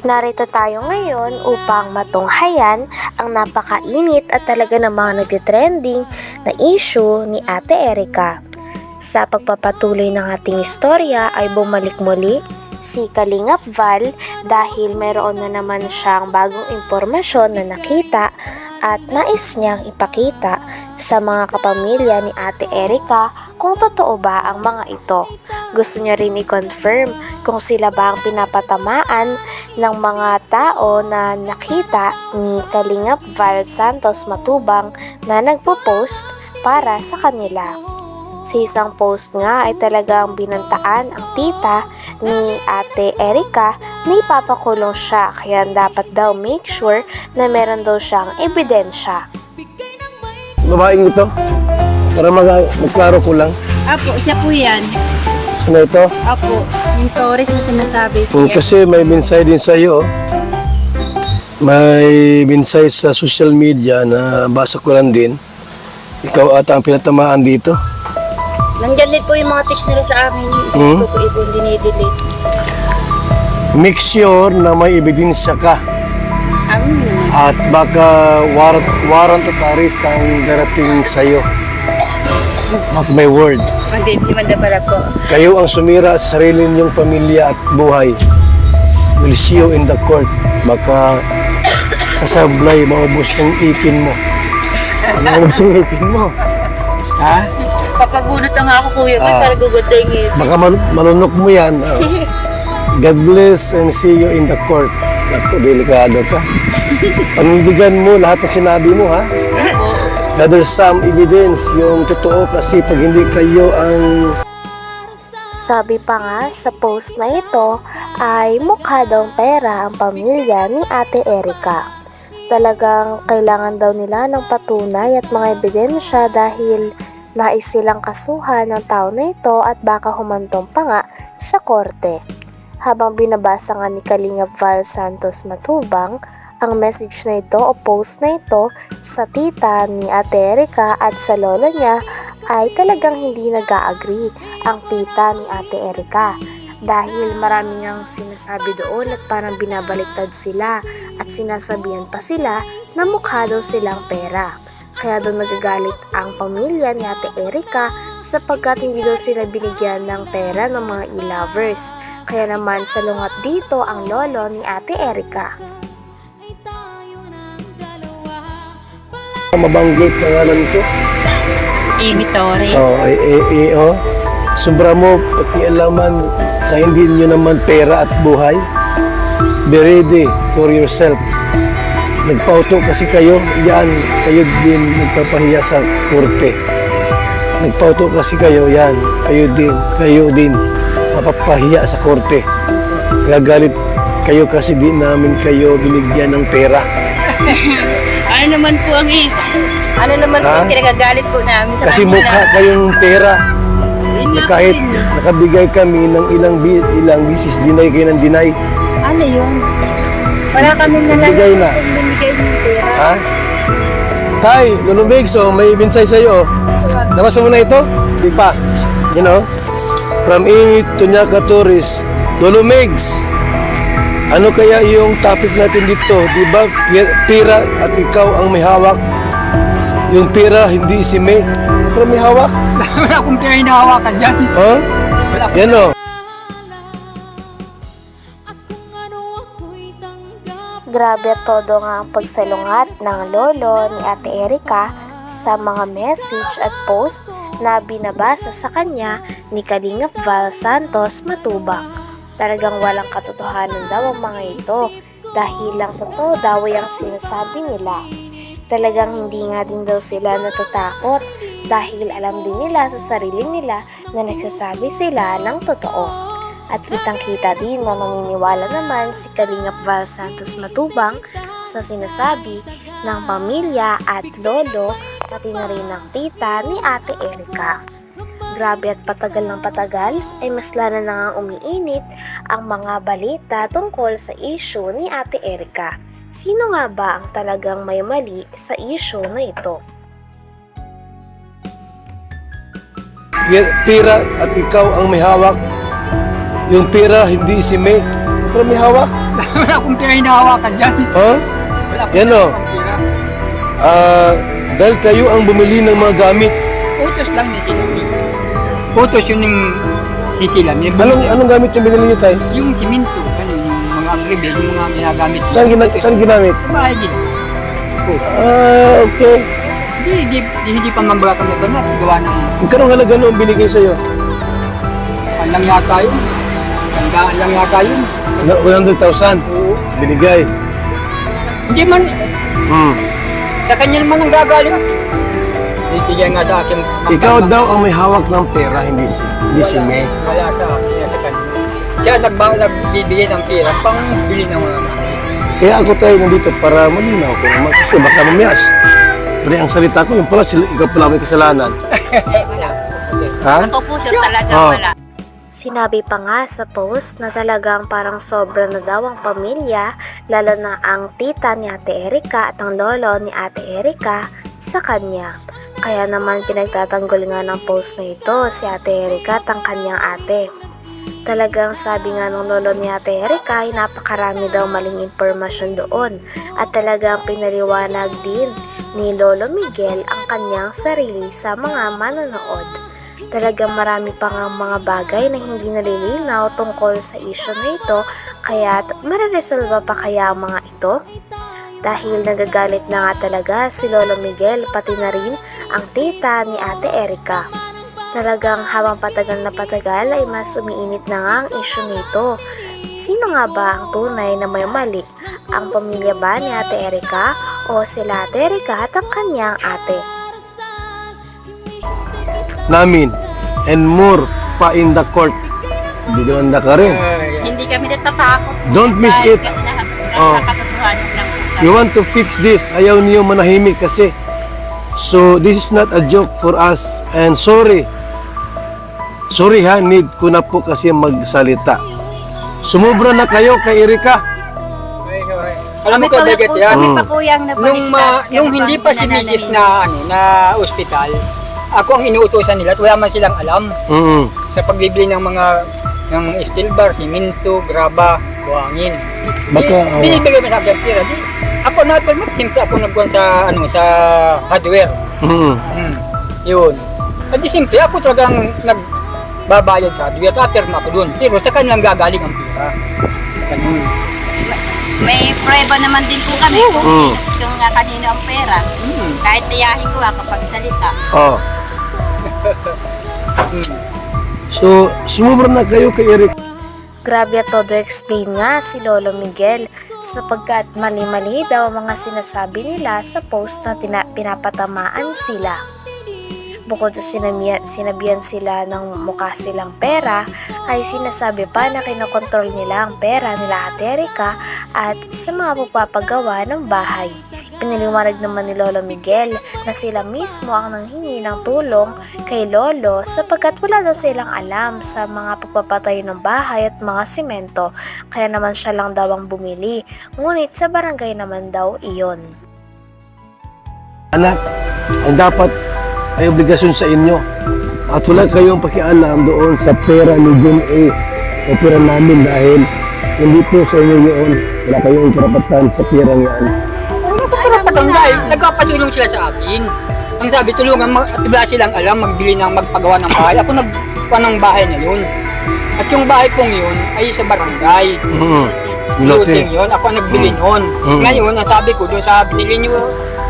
Narito tayo ngayon upang matunghayan ang napakainit at talaga namang nagtitrending na issue ni Ate Erica. Sa pagpapatuloy ng ating istorya ay bumalik muli si Kalingap Val dahil mayroon na naman siyang bagong impormasyon na nakita at nais niyang ipakita sa mga kapamilya ni Ate Erica kung totoo ba ang mga ito. Gusto niya rin i-confirm kung sila ba ang pinapatamaan ng mga tao na nakita ni Kalingap Val Santos Matubang na nagpo-post para sa kanila. Sa isang post nga ay talagang binantaan ang tita ni Ate Erica na ipapakulong siya kaya dapat daw make sure na meron daw siyang ebidensya. Babaeng ito? Para magklaro ko lang. Apo, siya po yan. Ano ito? Apo, yung stories na sinasabi siya. Kasi may minsay din sa iyo. May minsay sa social media na basa ko lang din. Ikaw ata ang pinatamaan dito. Nandyan din po yung mga text nila sa amin. Hindi ko po dinidelete. Make sure na may ebidensya ka. At baka warrant of arrest ang darating sa iyo. At may word. Hindi naman na pala po. Kayo ang sumira sa sarili ninyong pamilya at buhay. Will see you in the court. Baka sasablay, maubos yung ipin mo. Maubos yung ipin mo. Ha? Papagunot na nga ako kuya, para gugudengin. Baka malunok mo yan. God bless and see you in the court. Naku, delikado ka. Panindigan mo lahat ng sinabi mo, ha? Gather some evidence, yung totoo kasi pag hindi kayo ang... Sabi pa nga sa post na ito ay mukha daw pera ang pamilya ni Ate Erica. Talagang kailangan daw nila ng patunay at mga ebidensya dahil nais silang kasuhan ng tao na ito at baka humantong pa nga sa korte. Habang binabasa nga ni Kalingap Val Santos Matubang ang message na ito o post na ito sa tita ni Ate Erica at sa lolo niya ay talagang hindi nag-agree ang tita ni Ate Erica dahil marami ngang sinasabi doon at parang binabaliktad sila at sinasabihan pa sila na mukha daw silang pera. Kaya doon nagagalit ang pamilya ni Ate Erica sapagkat hindi daw sila binigyan ng pera ng mga e-lovers. Kaya naman salungat dito ang lolo ni Ate Erica. Mabanggit pangalan ko. Amy Torres. Sobra mo pakialaman na hindi nyo naman pera at buhay. Be ready for yourself. Nagpauto kasi kayo, yan, kayo din nagpapahiya sa korte. Nagpauto kasi kayo, yan, kayo din mapapahiya sa korte. Gagalit kayo kasi di namin kayo binigyan ng pera. Ano naman po ang kinagagalit po namin sa Kasi kanila. mukha kayong pera. Yun nga po Kahit yun. nakabigay kami ng ilang bisis, dinay kayo ng dinay. Ano yun? Wala kami Bigay na. Bumigay ng pera. Ha? Tay, lulubig, so may minsay sa'yo. Nabasa mo na ito? Di pa. You know? From Amy Tunyaka Torres. Lulumigs. Ano kaya yung topic natin dito? Di ba pira at ikaw ang may hawak? Yung pira, hindi si May. Ito may hawak? Wala akong pera hinahawakan dyan. Huh? Yan o. Grabe at todo nga ang pagsalungat ng lolo ni Ate Erica sa mga message at post na binabasa sa kanya ni Kalingap Val Santos Matubang. Talagang walang katotohanan daw ang mga ito dahil lang totoo daw ang sinasabi nila. Talagang hindi nga din daw sila natatakot dahil alam din nila sa sarili nila na nagsasabi sila ng totoo. At kitang-kita din na naniniwala naman si Kalingap Val Santos Matubang sa sinasabi ng pamilya at lolo pati na rin ng tita ni Ate Erica. Grabe at patagal ng patagal ay mas lalo na nga umiinit ang mga balita tungkol sa issue ni Ate Erica. Sino nga ba ang talagang may mali sa issue na ito? Pira at ikaw ang may hawak. Yung pira, hindi si May. Pero may hawak. Wala akong pera hinahawakan dyan. Ha? Wala akong Yan o. pera. Dahil kayo ang bumili ng mga gamit. Utos lang ni sila. Utos yun yung sisila. Anong gamit yung binili niyo, tay? Yung siminto, ano, yung mga rebel, yung mga ginagamit. Saan ginamit? Sa bahay din. Okay. Hindi pa mambaga kami ba na gawa ng Magkano halaga noong binigay sa'yo? lang yata yun. Tandaan lang yata yun. 100,000 Oo. binigay. Hindi man, Hmm. sa kanya naman ang gagaling. Ibigay nga sa akin. Ikaw daw ang may hawak ng pera, hindi si May. Wala sa akin, sa kanya. Siya nagbibigay ng pera pang bili ng mga Kaya ako tayo nandito para malinaw ko naman kasi baka mamiyas. Pero ang salita ko, yung pala, ikaw pala may kasalanan. Wala. Ha? Ako po sir talaga Oh. wala. Sinabi pa nga sa post na talagang parang sobra na daw ang pamilya, lalo na ang tita ni Ate Erika at ang lolo ni Ate Erika sa kanya. Kaya naman pinagtatanggol nga ng post na ito si Ate Erika at ang kanyang ate. Talagang sabi nga ng lolo ni Ate Erika ay napakarami daw maling impormasyon doon at talagang pinaliwanag din ni Lolo Miguel ang kanyang sarili sa mga manonood. Talagang marami pa nga mga bagay na hindi nalilinaw tungkol sa issue na ito, kaya mareresolba pa kaya ang mga ito? Dahil nagagalit na nga talaga si Lolo Miguel pati na rin ang tita ni Ate Erika. Talagang habang patagal na patagal ay mas umiinit na nga ang issue nito. Sino nga ba ang tunay na may mali? Ang pamilya ba ni Ate Erika o sila Ate Erika at ang kanyang ate? Namin and more pa in the court. Hindi naman na ka rin. Hindi kami natatakot. Don't miss Dahil it. Kasi lahat Oh. sa katotohanan lang po kami. You want to fix this. Ayaw niyo manahimik kasi. So, this is not a joke for us. And sorry. Sorry ha, need ko na po kasi magsalita. Sumubra na kayo kay Erika. Alam mo ko, Beget, yan. Kami pa po yung Nung hindi pa si Mrs. na, na ospital, ako ang inuutosan nila at wala man silang alam Mm. sa pagbibili ng mga ng steel bar, simento, graba, buhangin. Baka, Binibigay mo sa akin pera. Di, ako na siyempre ako nagkuhan sa sa hardware. Mm. Yun. At di siyempre ako talagang nagbabayad sa hardware. Tapirma ako doon. Pero sa kanilang gagaling ang pera. Ganun. May prueba naman din po kami kung Mm. yung nga kanino ang pera. Kahit tiyahin ko kapag salita. Oh. So, sumubra na kayo kay Erika. Grabe at todo explain nga si Lolo Miguel sapagkat mali-mali daw ang mga sinasabi nila sa post na pinapatamaan sila. Bukod sa sinabihan sila ng mukha silang pera, ay sinasabi pa na kinokontrol nila ang pera nila Ate Erika at sa mga pagpapagawa ng bahay. Pinaliwanag naman ni Lolo Miguel na sila mismo ang nanghingi ng tulong kay Lolo sapagkat wala daw silang alam sa mga pagpapatayo ng bahay at mga simento, kaya naman siya lang daw ang bumili, ngunit sa barangay naman daw iyon. Anak, ang dapat ay obligasyon sa inyo. At wala kayong pakialam doon sa pera ni John A. o pera namin dahil hindi po sa inyo yun. Wala kayong karapatan sa pera niyan. Karapatan dahil nagpapatulong sila sa akin. Ang sabi, tulungan, wala silang alam, magbili ng magpagawa ng bahay. Ako nagpagawa ng bahay na yun. At yung bahay pong yun ay sa barangay. Looting yun, ako ang nagbili nun. Ngayon, ang sabi ko, doon sa binili nyo,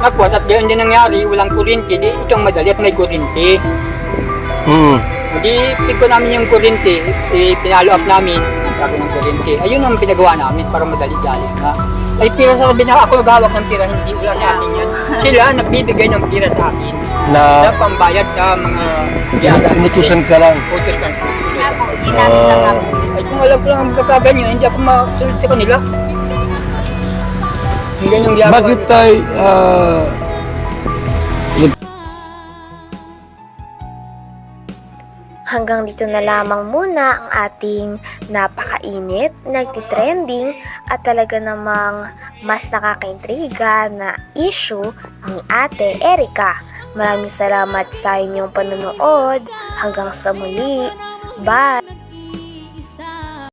nakuha, at ganyan din nangyari, walang kuryente, di itong madali at may kuryente. Di, pick ko namin yung kuryente, pinalo up namin, sabi ng kuryente. Ayun ang pinagawa namin para madali-dali nga. Ay, pira sa sabi na ako naghawak ng pira, hindi wala sa akin yan. Sila nagbibigay ng pira sa akin. Na Na pambayad sa mga biyada. inutusan ka lang. Utos lang. Nga po, ginamit lang ako. Ay, kung alam ko lang ang magkakaganyo, hindi ako masunod sa kanila. Yung ganyang ginagawa. Bakit tayo Hanggang dito na lamang muna ang ating napakainit, nagtitrending at talaga namang mas nakakaintriga na issue ni Ate Erika. Maraming salamat sa inyong panonood. Hanggang sa muli. Bye!